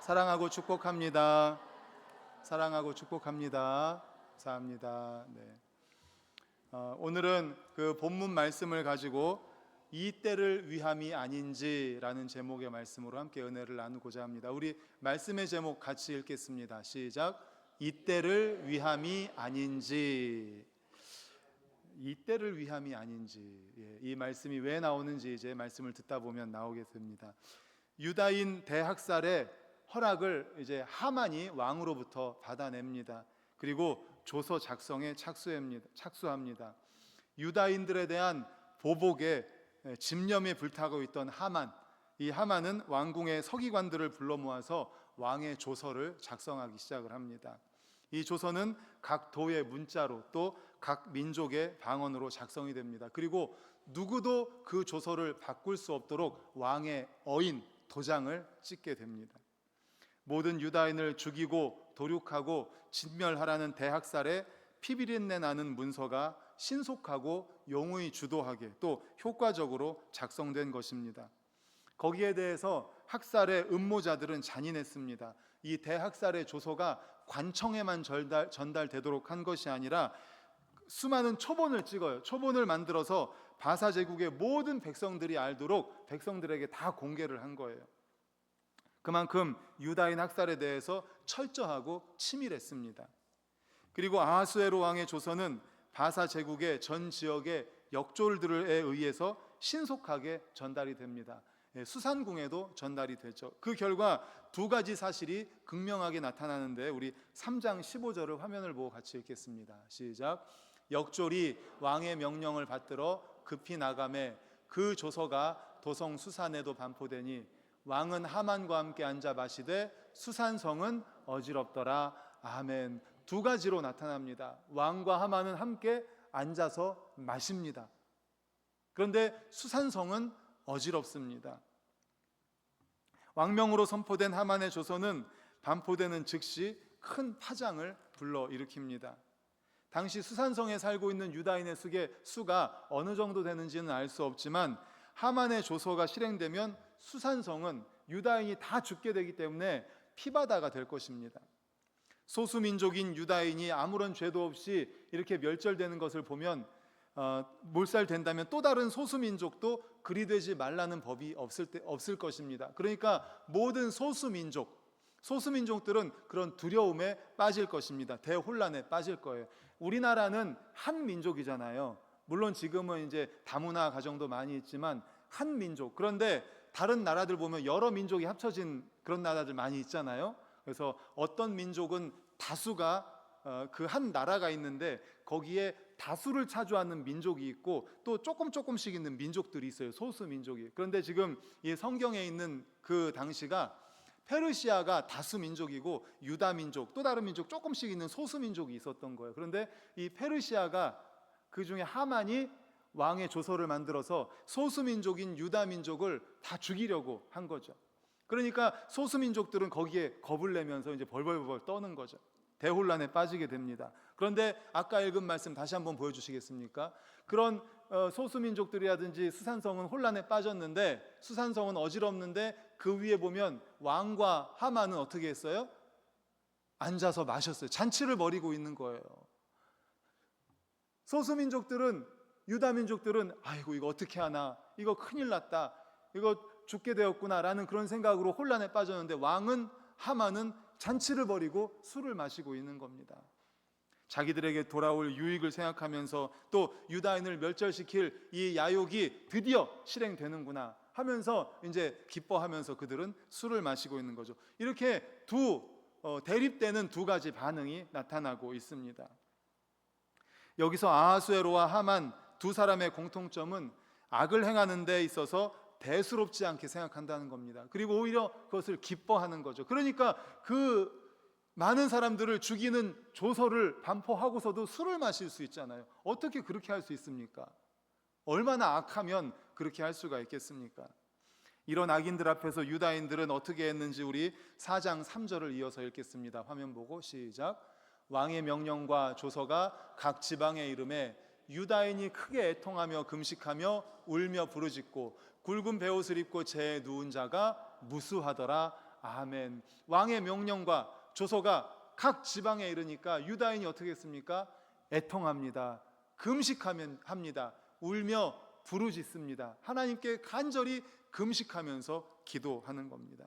사랑하고 축복합니다. 사랑하고 축복합니다. 감사합니다. 네. 오늘은 그 본문 말씀을 가지고 이 때를 위함이 아닌지라는 제목의 말씀으로 함께 은혜를 나누고자 합니다. 우리 말씀의 제목 같이 읽겠습니다. 시작. 이 때를 위함이 아닌지. 이 때를 위함이 아닌지. 이 말씀이 왜 나오는지 이제 말씀을 듣다 보면 나오게 됩니다. 유다인 대학살의 허락을 이제 하만이 왕으로부터 받아냅니다. 그리고 조서 작성에 착수합니다. 유다인들에 대한 보복에 집념에 불타고 있던 하만, 이 하만은 왕궁의 서기관들을 불러 모아서 왕의 조서를 작성하기 시작을 합니다. 이 조서는 각 도의 문자로 또 각 민족의 방언으로 작성이 됩니다. 그리고 누구도 그 조서를 바꿀 수 없도록 왕의 어인, 도장을 찍게 됩니다. 모든 유다인을 죽이고 도륙하고 진멸하라는 대학살에 피비린내 나는 문서가 신속하고 용의 주도하게 또 효과적으로 작성된 것입니다. 거기에 대해서 학살의 음모자들은 잔인했습니다. 이 대학살의 조서가 관청에만 전달되도록 한 것이 아니라 수많은 초본을 찍어요. 초본을 만들어서 바사 제국의 모든 백성들이 알도록 백성들에게 다 공개를 한 거예요. 그만큼 유다인 학살에 대해서 철저하고 치밀했습니다. 그리고 아하수에로 왕의 조서는 바사 제국의 전 지역의 역졸들에 의해서 신속하게 전달이 됩니다. 수산궁에도 전달이 되죠. 그 결과 두 가지 사실이 극명하게 나타나는데 우리 3장 15절을 화면을 보고 같이 읽겠습니다. 시작. 역졸이 왕의 명령을 받들어 급히 나가매 그 조서가 도성 수산에도 반포되니 왕은 하만과 함께 앉아 마시되 수산성은 어지럽더라. 아멘. 두 가지로 나타납니다. 왕과 하만은 함께 앉아서 마십니다. 그런데 수산성은 어지럽습니다. 왕명으로 선포된 하만의 조서는 반포되는 즉시 큰 파장을 불러일으킵니다. 당시 수산성에 살고 있는 유다인의 수가 어느 정도 되는지는 알 수 없지만 하만의 조서가 실행되면 수산성은 유다인이 다 죽게 되기 때문에 피바다가 될 것입니다. 소수민족인 유다인이 아무런 죄도 없이 이렇게 멸절되는 것을 보면 몰살된다면 또 다른 소수민족도 그리 되지 말라는 법이 없을 것입니다. 그러니까 모든 소수민족들은 그런 두려움에 빠질 것입니다. 대혼란에 빠질 거예요. 우리나라는 한 민족이잖아요. 물론 지금은 이제 다문화 가정도 많이 있지만 한 민족. 그런데 다른 나라들 보면 여러 민족이 합쳐진 그런 나라들 많이 있잖아요. 그래서 어떤 민족은 다수가 그 한 나라가 있는데 거기에 다수를 차지하는 민족이 있고 또 조금씩 있는 민족들이 있어요. 소수 민족이. 그런데 지금 이 성경에 있는 그 당시가 페르시아가 다수 민족이고 유다 민족, 또 다른 민족 조금씩 있는 소수 민족이 있었던 거예요. 그런데 이 페르시아가 그 중에 하만이 왕의 조서를 만들어서 소수 민족인 유다 민족을 다 죽이려고 한 거죠. 그러니까 소수 민족들은 거기에 겁을 내면서 이제 벌벌벌 떠는 거죠. 대혼란에 빠지게 됩니다. 그런데 아까 읽은 말씀 다시 한번 보여주시겠습니까? 그런 소수민족들이라든지 수산성은 혼란에 빠졌는데, 수산성은 어지럽는데 그 위에 보면 왕과 하만은 어떻게 했어요? 앉아서 마셨어요. 잔치를 벌이고 있는 거예요. 소수민족들은, 유다민족들은 아이고 이거 어떻게 하나, 이거 큰일 났다, 이거 죽게 되었구나 라는 그런 생각으로 혼란에 빠졌는데, 왕은, 하만은 잔치를 벌이고 술을 마시고 있는 겁니다. 자기들에게 돌아올 유익을 생각하면서 또 유다인을 멸절시킬 이 야욕이 드디어 실행되는구나 하면서 이제 기뻐하면서 그들은 술을 마시고 있는 거죠. 이렇게 대립되는 두 가지 반응이 나타나고 있습니다. 여기서 아하수에로와 하만 두 사람의 공통점은 악을 행하는 데 있어서 대수롭지 않게 생각한다는 겁니다. 그리고 오히려 그것을 기뻐하는 거죠. 그러니까 그 많은 사람들을 죽이는 조서를 반포하고서도 술을 마실 수 있잖아요. 어떻게 그렇게 할 수 있습니까? 얼마나 악하면 그렇게 할 수가 있겠습니까? 이런 악인들 앞에서 유다인들은 어떻게 했는지 우리 4장 3절을 이어서 읽겠습니다. 화면 보고 시작. 왕의 명령과 조서가 각 지방에 이름에 유다인이 크게 애통하며 금식하며 울며 부르짖고 굵은 베옷을 입고 재에 누운 자가 무수하더라. 아멘. 왕의 명령과 조서가 각 지방에 이르니까 유다인이 어떻게 했습니까? 애통합니다. 금식하면 합니다. 울며 부르짖습니다. 하나님께 간절히 금식하면서 기도하는 겁니다.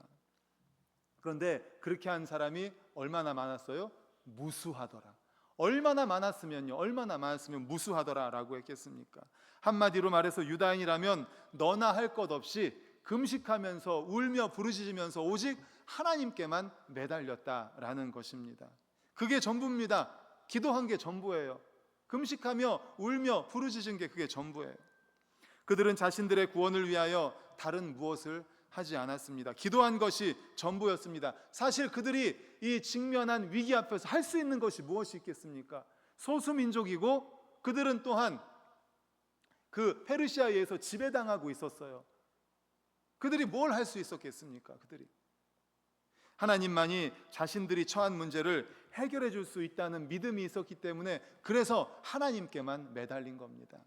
그런데 그렇게 한 사람이 얼마나 많았어요? 무수하더라. 얼마나 많았으면 무수하더라라고 했겠습니까? 한마디로 말해서 유다인이라면 너나 할 것 없이 금식하면서 울며 부르짖으면서 오직 하나님께만 매달렸다라는 것입니다. 그게 전부입니다. 기도한 게 전부예요. 금식하며 울며 부르짖은 게 그게 전부예요. 그들은 자신들의 구원을 위하여 다른 무엇을 하지 않았습니다. 기도한 것이 전부였습니다. 사실 그들이 이 직면한 위기 앞에서 할 수 있는 것이 무엇이 있겠습니까? 소수민족이고 그들은 또한 그 페르시아에 의해서 지배당하고 있었어요. 그들이 뭘 할 수 있었겠습니까? 그들이 하나님만이 자신들이 처한 문제를 해결해 줄 수 있다는 믿음이 있었기 때문에 그래서 하나님께만 매달린 겁니다.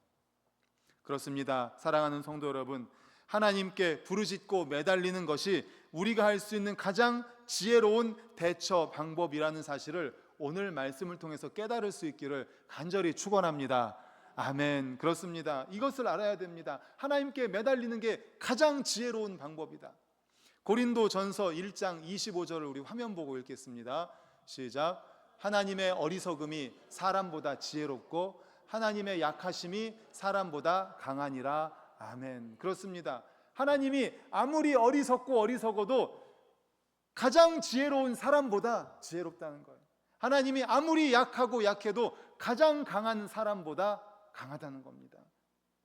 그렇습니다. 사랑하는 성도 여러분, 하나님께 부르짖고 매달리는 것이 우리가 할 수 있는 가장 지혜로운 대처 방법이라는 사실을 오늘 말씀을 통해서 깨달을 수 있기를 간절히 축원합니다. 아멘. 그렇습니다. 이것을 알아야 됩니다. 하나님께 매달리는 게 가장 지혜로운 방법이다. 고린도전서 1장 25절을 우리 화면 보고 읽겠습니다. 시작. 하나님의 어리석음이 사람보다 지혜롭고 하나님의 약하심이 사람보다 강하니라. 아멘. 그렇습니다. 하나님이 아무리 어리석어도 가장 지혜로운 사람보다 지혜롭다는 거예요. 하나님이 아무리 약해도 가장 강한 사람보다 강하다는 겁니다.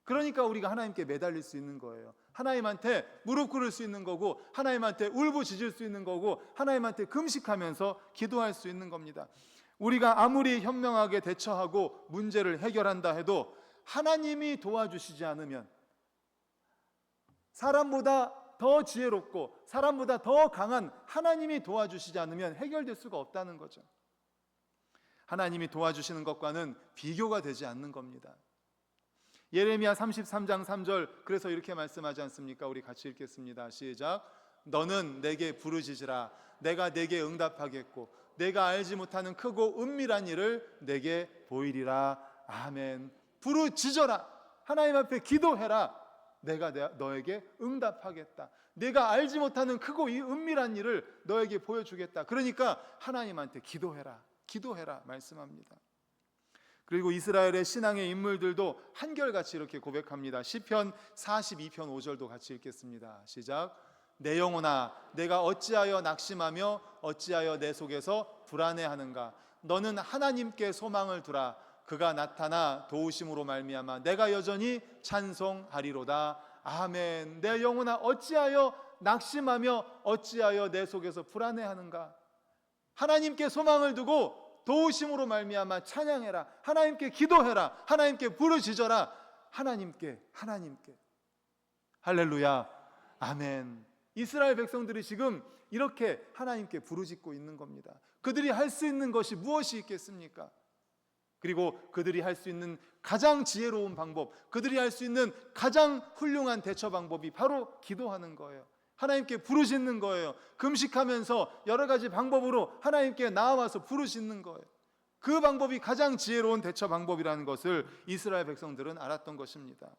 그러니까 우리가 하나님께 매달릴 수 있는 거예요. 하나님한테 무릎 꿇을 수 있는 거고, 하나님한테 울부짖을 수 있는 거고, 하나님한테 금식하면서 기도할 수 있는 겁니다. 우리가 아무리 현명하게 대처하고 문제를 해결한다 해도 하나님이 도와주시지 않으면, 사람보다 더 지혜롭고 사람보다 더 강한 하나님이 도와주시지 않으면 해결될 수가 없다는 거죠. 하나님이 도와주시는 것과는 비교가 되지 않는 겁니다. 예레미야 33장 3절 그래서 이렇게 말씀하지 않습니까? 우리 같이 읽겠습니다. 시작. 너는 내게 부르짖으라. 내가 내게 응답하겠고 내가 알지 못하는 크고 은밀한 일을 내게 보이리라. 아멘. 부르짖어라. 하나님 앞에 기도해라. 내가 너에게 응답하겠다. 내가 알지 못하는 크고 이 은밀한 일을 너에게 보여주겠다. 그러니까 하나님한테 기도해라 말씀합니다. 그리고 이스라엘의 신앙의 인물들도 한결같이 이렇게 고백합니다. 시편 42편 5절도 같이 읽겠습니다. 시작. 내 영혼아 내가 어찌하여 낙심하며 어찌하여 내 속에서 불안해하는가. 너는 하나님께 소망을 두라. 그가 나타나 도우심으로 말미암아 내가 여전히 찬송하리로다. 아멘. 내 영혼아 어찌하여 낙심하며 어찌하여 내 속에서 불안해하는가. 하나님께 소망을 두고 도우심으로 말미암아 찬양해라. 하나님께 기도해라. 하나님께 부르짖어라. 하나님께 할렐루야. 아멘. 이스라엘 백성들이 지금 이렇게 하나님께 부르짖고 있는 겁니다. 그들이 할 수 있는 것이 무엇이 있겠습니까? 그리고 그들이 할 수 있는 가장 지혜로운 방법, 그들이 할 수 있는 가장 훌륭한 대처 방법이 바로 기도하는 거예요. 하나님께 부르짖는 거예요. 금식하면서 여러 가지 방법으로 하나님께 나와서 부르짖는 거예요. 그 방법이 가장 지혜로운 대처 방법이라는 것을 이스라엘 백성들은 알았던 것입니다.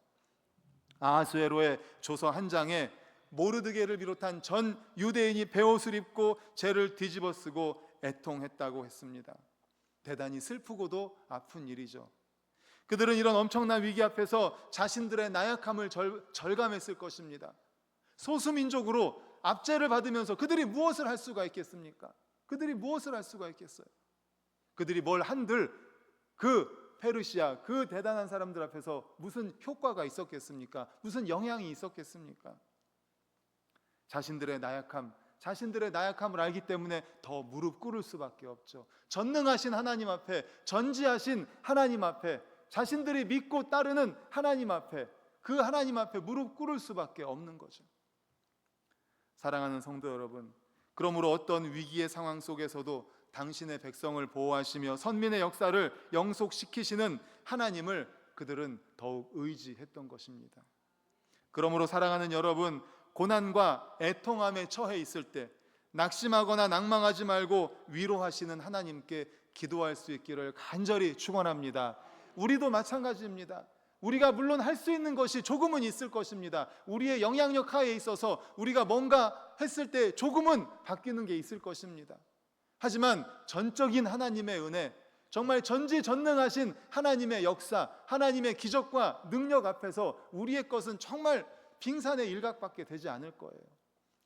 아하수에로의 조서 한 장에 모르드게를 비롯한 전 유대인이 베옷을 입고 죄를 뒤집어 쓰고 애통했다고 했습니다. 대단히 슬프고도 아픈 일이죠. 그들은 이런 엄청난 위기 앞에서 자신들의 나약함을 절감했을 것입니다. 소수민족으로 압제를 받으면서 그들이 무엇을 할 수가 있겠습니까? 그들이 무엇을 할 수가 있겠어요? 그들이 뭘 한들 그 페르시아 그 대단한 사람들 앞에서 무슨 효과가 있었겠습니까? 무슨 영향이 있었겠습니까? 자신들의 나약함을 알기 때문에 더 무릎 꿇을 수밖에 없죠. 전능하신 하나님 앞에, 전지하신 하나님 앞에, 자신들이 믿고 따르는 하나님 앞에, 그 하나님 앞에 무릎 꿇을 수밖에 없는 거죠. 사랑하는 성도 여러분, 그러므로 어떤 위기의 상황 속에서도 당신의 백성을 보호하시며 선민의 역사를 영속시키시는 하나님을 그들은 더욱 의지했던 것입니다. 그러므로 사랑하는 여러분, 고난과 애통함에 처해 있을 때 낙심하거나 낭망하지 말고 위로하시는 하나님께 기도할 수 있기를 간절히 축원합니다. 우리도 마찬가지입니다. 우리가 물론 할 수 있는 것이 조금은 있을 것입니다. 우리의 영향력 하에 있어서 우리가 뭔가 했을 때 조금은 바뀌는 게 있을 것입니다. 하지만 전적인 하나님의 은혜, 정말 전지전능하신 하나님의 역사, 하나님의 기적과 능력 앞에서 우리의 것은 정말 빙산의 일각밖에 되지 않을 거예요.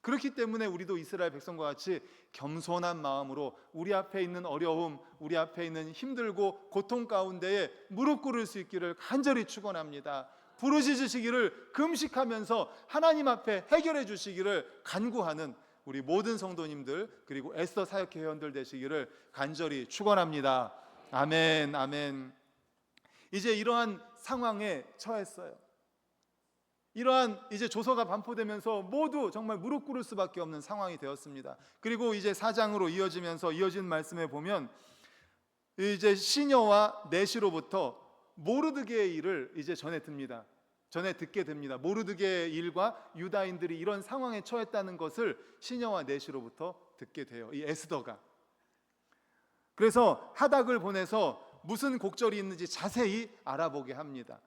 그렇기 때문에 우리도 이스라엘 백성과 같이 겸손한 마음으로 우리 앞에 있는 어려움, 우리 앞에 있는 힘들고 고통 가운데에 무릎 꿇을 수 있기를 간절히 축원합니다. 부르짖으시기를 금식하면서 하나님 앞에 해결해 주시기를 간구하는 우리 모든 성도님들, 그리고 에스더 사역회 회원들 되시기를 간절히 축원합니다. 아멘, 아멘. 이제 이러한 상황에 처했어요. 이러한 이제 조서가 반포되면서 모두 정말 무릎 꿇을 수밖에 없는 상황이 되었습니다. 그리고 이제 4장으로 이어지면서 이어진 말씀에 보면 이제 시녀와 내시로부터 모르드게의 일을 이제 전해 듣게 됩니다. 모르드게의 일과 유다인들이 이런 상황에 처했다는 것을 시녀와 내시로부터 듣게 돼요. 이 에스더가. 그래서 하닥을 보내서 무슨 곡절이 있는지 자세히 알아보게 합니다.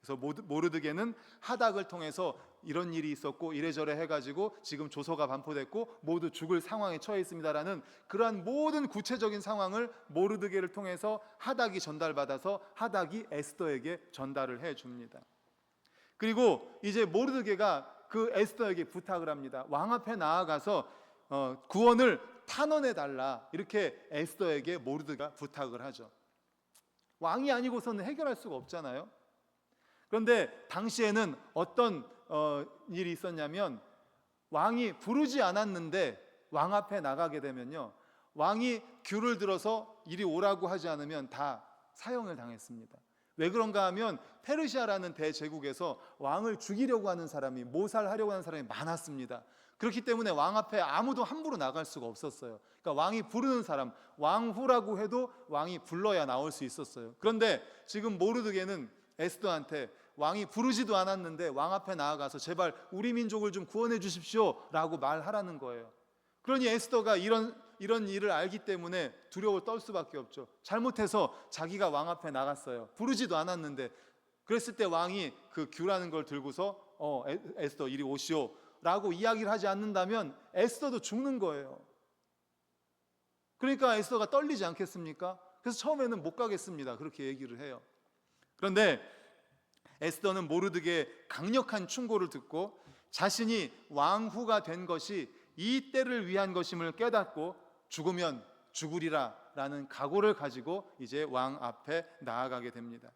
그래서 모르드게는 하닥을 통해서 이런 일이 있었고 이래저래 해가지고 지금 조서가 반포됐고 모두 죽을 상황에 처해 있습니다라는 그러한 모든 구체적인 상황을 모르드게를 통해서 하닥이 전달받아서 하닥이 에스더에게 전달을 해줍니다. 그리고 이제 모르드게가 그 에스더에게 부탁을 합니다. 왕 앞에 나아가서 구원을 탄원해달라, 이렇게 에스더에게 모르드게가 부탁을 하죠. 왕이 아니고서는 해결할 수가 없잖아요. 그런데 당시에는 어떤 일이 있었냐면, 왕이 부르지 않았는데 왕 앞에 나가게 되면요, 왕이 귤을 들어서 이리 오라고 하지 않으면 다 사형을 당했습니다. 왜 그런가 하면 페르시아라는 대제국에서 왕을 죽이려고 하는 사람이, 모살하려고 하는 사람이 많았습니다. 그렇기 때문에 왕 앞에 아무도 함부로 나갈 수가 없었어요. 그러니까 왕이 부르는 사람, 왕후라고 해도 왕이 불러야 나올 수 있었어요. 그런데 지금 모르드게는 에스더한테 왕이 부르지도 않았는데 왕 앞에 나아가서 제발 우리 민족을 좀 구원해 주십시오 라고 말하라는 거예요. 그러니 에스더가 이런 일을 알기 때문에 두려워 떨 수밖에 없죠. 잘못해서 자기가 왕 앞에 나갔어요. 부르지도 않았는데. 그랬을 때 왕이 그 귤라는 걸 들고서 에스더 이리 오시오 라고 이야기를 하지 않는다면 에스더도 죽는 거예요. 그러니까 에스더가 떨리지 않겠습니까? 그래서 처음에는 못 가겠습니다, 그렇게 얘기를 해요. 그런데 에스더는 모르드게의 강력한 충고를 듣고 자신이 왕후가 된 것이 이 때를 위한 것임을 깨닫고 죽으면 죽으리라 라는 각오를 가지고 이제 왕 앞에 나아가게 됩니다.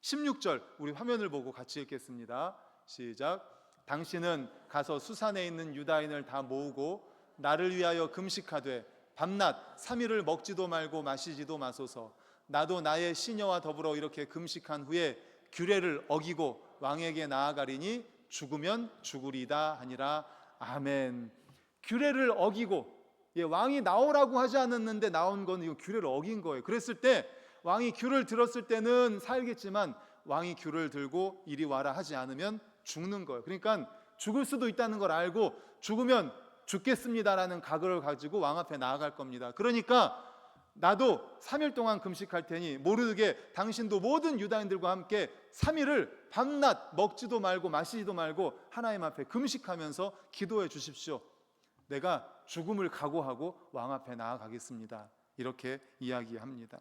16절 우리 화면을 보고 같이 읽겠습니다. 시작. 당신은 가서 수산에 있는 유다인을 다 모으고 나를 위하여 금식하되 밤낮 3일을 먹지도 말고 마시지도 마소서. 나도 나의 시녀와 더불어 이렇게 금식한 후에 규례를 어기고 왕에게 나아가리니 죽으면 죽으리다 하니라. 아멘. 규례를 어기고, 왕이 나오라고 하지 않았는데 나온 건 이거 규례를 어긴 거예요. 그랬을 때 왕이 규를 들었을 때는 살겠지만 왕이 규를 들고 이리 와라 하지 않으면 죽는 거예요. 그러니까 죽을 수도 있다는 걸 알고 죽으면 죽겠습니다라는 각오를 가지고 왕 앞에 나아갈 겁니다. 그러니까 나도 3일 동안 금식할 테니 모르드게 당신도 모든 유다인들과 함께 3일을 밤낮 먹지도 말고 마시지도 말고 하나님 앞에 금식하면서 기도해 주십시오. 내가 죽음을 각오하고 왕 앞에 나아가겠습니다. 이렇게 이야기합니다.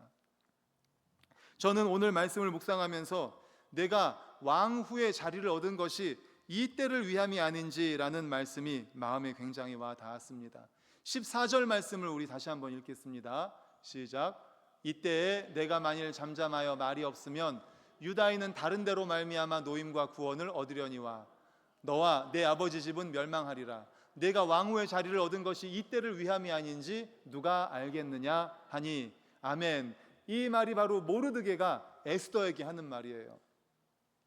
저는 오늘 말씀을 묵상하면서 내가 왕후의 자리를 얻은 것이 이 때를 위함이 아닌지라는 말씀이 마음에 굉장히 와 닿았습니다. 14절 말씀을 우리 다시 한번 읽겠습니다. 시작. 이때에 내가 만일 잠잠하여 말이 없으면 유다인은 다른 데로 말미암아 노임과 구원을 얻으려니와 너와 내 아버지 집은 멸망하리라. 내가 왕후의 자리를 얻은 것이 이 때를 위함이 아닌지 누가 알겠느냐 하니. 아멘. 이 말이 바로 모르드게가 에스더에게 하는 말이에요.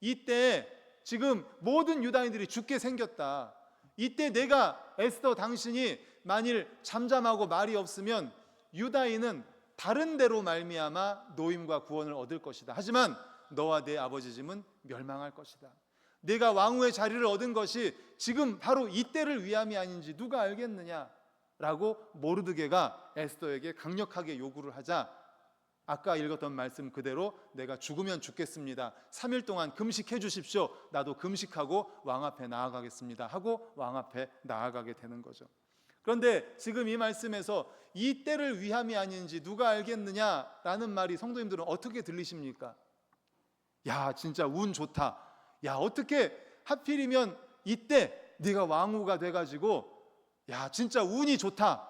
이때 지금 모든 유다인들이 죽게 생겼다. 이때 내가 에스더 당신이 만일 잠잠하고 말이 없으면 유다인은 다른 데로 말미암아 노임과 구원을 얻을 것이다. 하지만 너와 내 아버지 집은 멸망할 것이다. 내가 왕후의 자리를 얻은 것이 지금 바로 이때를 위함이 아닌지 누가 알겠느냐. 라고 모르드게가 에스더에게 강력하게 요구를 하자 아까 읽었던 말씀 그대로 내가 죽으면 죽겠습니다. 3일 동안 금식해 주십시오. 나도 금식하고 왕 앞에 나아가겠습니다 하고 왕 앞에 나아가게 되는 거죠. 그런데 지금 이 말씀에서 이 때를 위함이 아닌지 누가 알겠느냐라는 말이 성도님들은 어떻게 들리십니까? 야, 진짜 운 좋다. 야, 어떻게 하필이면 이때 네가 왕후가 돼가지고 야, 진짜 운이 좋다.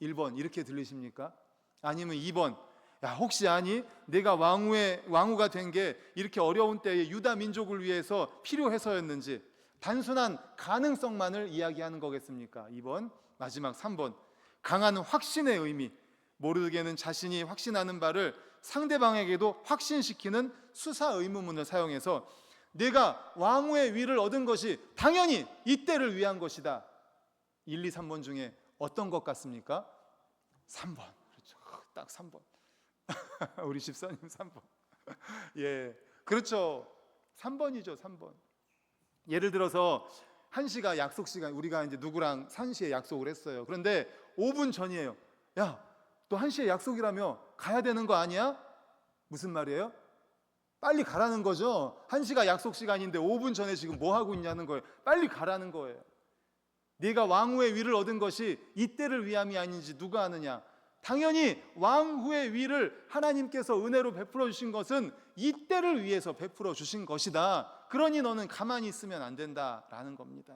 1번 이렇게 들리십니까? 아니면 2번 야, 혹시 아니 내가 왕후가 된 게 이렇게 어려운 때에 유다 민족을 위해서 필요해서였는지 단순한 가능성만을 이야기하는 거겠습니까? 2번. 마지막 3번 강한 확신의 의미. 모르드게는 자신이 확신하는 바를 상대방에게도 확신시키는 수사 의문문을 사용해서 내가 왕후의 위를 얻은 것이 당연히 이때를 위한 것이다. 1, 2, 3번 중에 어떤 것 같습니까? 3번. 그렇죠. 딱 3번. 우리 집사님 3번. 예, 그렇죠. 3번이죠. 3번. 예를 들어서 1시가 약속 시간, 우리가 이제 누구랑 1시에 약속을 했어요. 그런데 5분 전이에요. 야, 또 1시에 약속이라며 가야 되는 거 아니야? 무슨 말이에요? 빨리 가라는 거죠. 1시가 약속 시간인데 5분 전에 지금 뭐 하고 있냐는 거예요. 빨리 가라는 거예요. 네가 왕후의 위를 얻은 것이 이때를 위함이 아닌지 누가 아느냐? 당연히 왕후의 위를 하나님께서 은혜로 베풀어 주신 것은 이때를 위해서 베풀어 주신 것이다. 그러니 너는 가만히 있으면 안 된다라는 겁니다.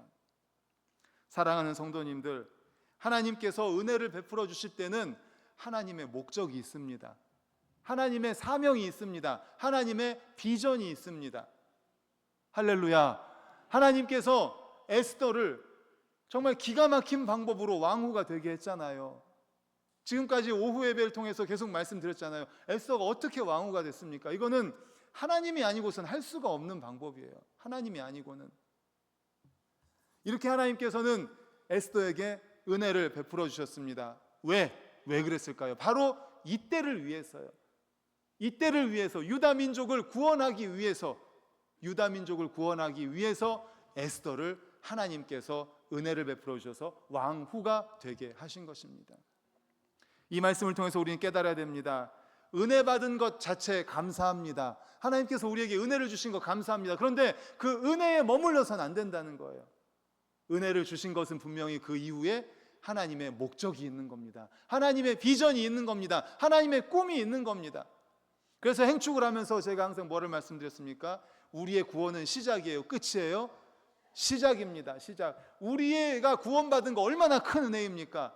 사랑하는 성도님들, 하나님께서 은혜를 베풀어 주실 때는 하나님의 목적이 있습니다. 하나님의 사명이 있습니다. 하나님의 비전이 있습니다. 할렐루야. 하나님께서 에스더를 정말 기가 막힌 방법으로 왕후가 되게 했잖아요. 지금까지 오후 예배를 통해서 계속 말씀드렸잖아요. 에스더가 어떻게 왕후가 됐습니까? 이거는 하나님이 아니고서는 할 수가 없는 방법이에요. 하나님이 아니고는. 이렇게 하나님께서는 에스더에게 은혜를 베풀어 주셨습니다. 왜 그랬을까요? 바로 이때를 위해서요. 이때를 위해서 유다 민족을 구원하기 위해서 에스더를 하나님께서 은혜를 베풀어 주셔서 왕후가 되게 하신 것입니다. 이 말씀을 통해서 우리는 깨달아야 됩니다. 은혜 받은 것 자체에 감사합니다. 하나님께서 우리에게 은혜를 주신 것 감사합니다. 그런데 그 은혜에 머물러서는 안 된다는 거예요. 은혜를 주신 것은 분명히 그 이후에 하나님의 목적이 있는 겁니다. 하나님의 비전이 있는 겁니다. 하나님의 꿈이 있는 겁니다. 그래서 행축을 하면서 제가 항상 뭐를 말씀드렸습니까? 우리의 구원은 시작이에요? 끝이에요? 시작입니다. 시작. 우리가 구원받은 거 얼마나 큰 은혜입니까?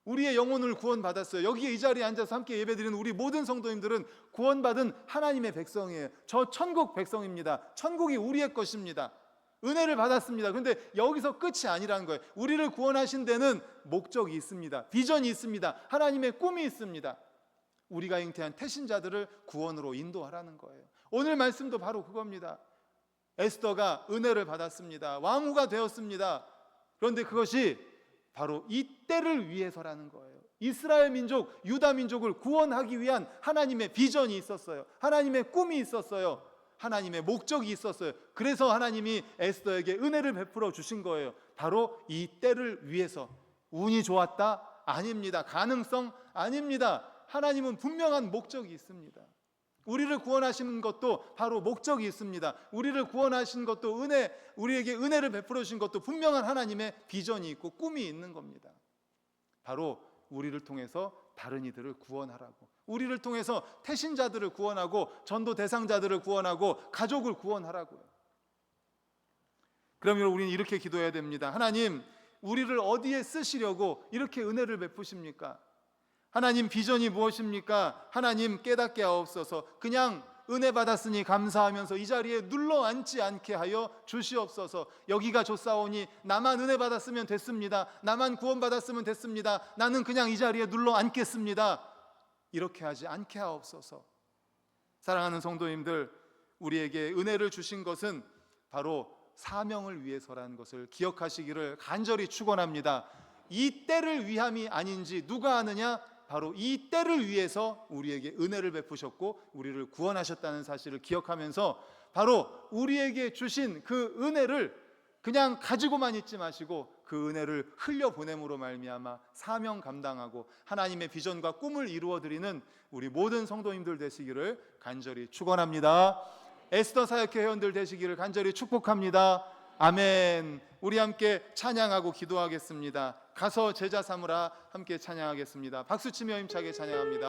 우리의 영혼을 구원받았어요. 여기에 이 자리에 앉아서 함께 예배드리는 우리 모든 성도님들은 구원받은 하나님의 백성이에요. 저 천국 백성입니다. 천국이 우리의 것입니다. 은혜를 받았습니다. 그런데 여기서 끝이 아니라는 거예요. 우리를 구원하신 데는 목적이 있습니다. 비전이 있습니다. 하나님의 꿈이 있습니다. 우리가 잉태한 태신자들을 구원으로 인도하라는 거예요. 오늘 말씀도 바로 그겁니다. 에스더가 은혜를 받았습니다. 왕후가 되었습니다. 그런데 그것이 바로 이때를 위해서라는 거예요. 이스라엘 민족, 유다 민족을 구원하기 위한 하나님의 비전이 있었어요. 하나님의 꿈이 있었어요. 하나님의 목적이 있었어요. 그래서 하나님이 에스더에게 은혜를 베풀어 주신 거예요. 바로 이 때를 위해서. 운이 좋았다? 아닙니다. 가능성? 아닙니다. 하나님은 분명한 목적이 있습니다. 우리를 구원하시는 것도 바로 목적이 있습니다. 우리를 구원하신 것도 우리에게 은혜를 베풀어 주신 것도 분명한 하나님의 비전이 있고 꿈이 있는 겁니다. 바로 우리를 통해서 다른 이들을 구원하라고, 우리를 통해서 태신자들을 구원하고 전도 대상자들을 구원하고 가족을 구원하라고요. 그러면 우리는 이렇게 기도해야 됩니다. 하나님, 우리를 어디에 쓰시려고 이렇게 은혜를 베푸십니까? 하나님, 비전이 무엇입니까? 하나님, 깨닫게 하옵소서. 그냥 은혜 받았으니 감사하면서 이 자리에 눌러 앉지 않게 하여 주시옵소서. 여기가 좋사오니 나만 은혜 받았으면 됐습니다. 나만 구원 받았으면 됐습니다. 나는 그냥 이 자리에 눌러 앉겠습니다. 이렇게 하지 않게 하옵소서. 사랑하는 성도님들, 우리에게 은혜를 주신 것은 바로 사명을 위해서라는 것을 기억하시기를 간절히 축원합니다. 이 때를 위함이 아닌지 누가 아느냐? 바로 이 때를 위해서 우리에게 은혜를 베푸셨고 우리를 구원하셨다는 사실을 기억하면서 바로 우리에게 주신 그 은혜를 그냥 가지고만 있지 마시고 그 은혜를 흘려 보냄으로 말미암아 사명 감당하고 하나님의 비전과 꿈을 이루어 드리는 우리 모든 성도님들 되시기를 간절히 축원합니다. 에스더 사역회 회원들 되시기를 간절히 축복합니다. 아멘. 우리 함께 찬양하고 기도하겠습니다. 가서 제자 삼으라 함께 찬양하겠습니다. 박수 치며 힘차게 찬양합니다.